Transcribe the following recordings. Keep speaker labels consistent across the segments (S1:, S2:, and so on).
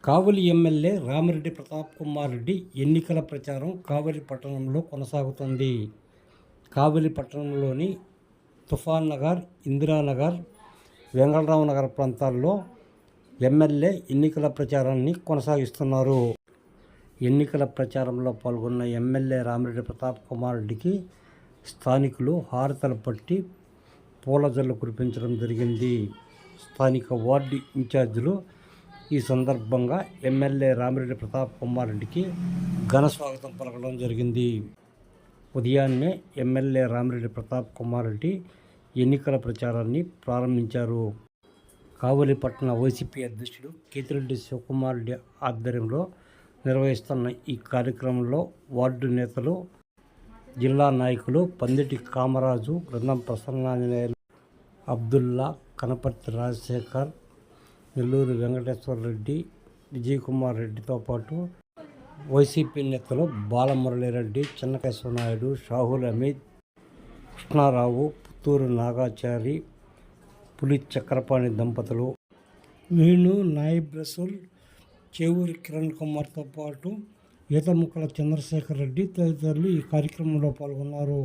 S1: కావలి MLA Ramireddy Pratap Kumar Reddy ఎన్నికల ప్రచారం కావలి పట్టణంలో కొనసాగుతుంది. కావలి పట్టణంలోని తుఫాన్ నగర్, ఇందిరానగర్, వెంగళరావు నగర్ ప్రాంతాల్లో ఎమ్మెల్యే ఎన్నికల ప్రచారాన్ని కొనసాగిస్తున్నారు. ఎన్నికల ప్రచారంలో పాల్గొన్న ఎమ్మెల్యే రామిరెడ్డి ప్రతాప్ కుమార్ రెడ్డికి స్థానికులు హారతలు పట్టి పూలజల్లు కురిపించడం జరిగింది. స్థానిక వార్డు ఇన్ఛార్జీలు ఈ సందర్భంగా ఎమ్మెల్యే రామిరెడ్డి ప్రతాప్ కుమార్ రెడ్డికి ఘన స్వాగతం పలకడం జరిగింది. ఉదయాన్నే ఎమ్మెల్యే రామిరెడ్డి ప్రతాప్ కుమార్ రెడ్డి ఎన్నికల ప్రచారాన్ని ప్రారంభించారు. కావలి పట్టణ వైసీపీ అధ్యక్షుడు కేతిరెడ్డి శివకుమార్ రెడ్డి ఆధ్వర్యంలో నిర్వహిస్తున్న ఈ కార్యక్రమంలో వార్డు నేతలు, జిల్లా నాయకులు పందిటి కామరాజు, గ్రంథం ప్రసన్నాంజనేయులు, అబ్దుల్లా, కనపర్తి రాజశేఖర్, నెల్లూరు వెంకటేశ్వర రెడ్డి, విజయకుమార్ రెడ్డితో పాటు వైసీపీ నేతలు బాలమురళీరెడ్డి, చెన్నకేశ్వరనాయుడు, షాహుల్ అమీద్, కృష్ణారావు, పుత్తూరు నాగాచారి, పులి చక్రపాణి దంపతులు, వేణు, నాయిబ్ రసూల్, చేవూరి కిరణ్ కుమార్తో పాటు ఈతముక్కల చంద్రశేఖర్ రెడ్డి తదితరులు ఈ కార్యక్రమంలో పాల్గొన్నారు.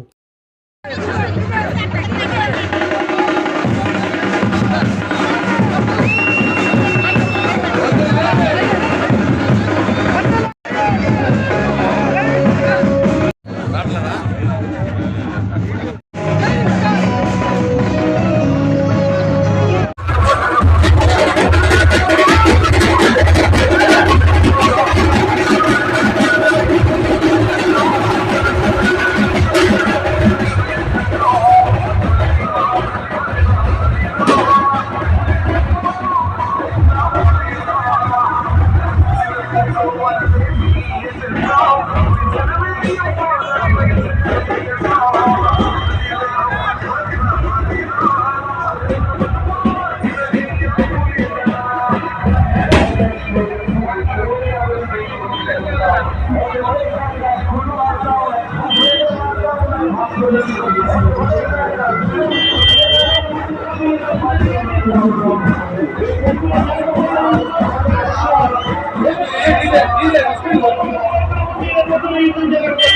S2: Let's go.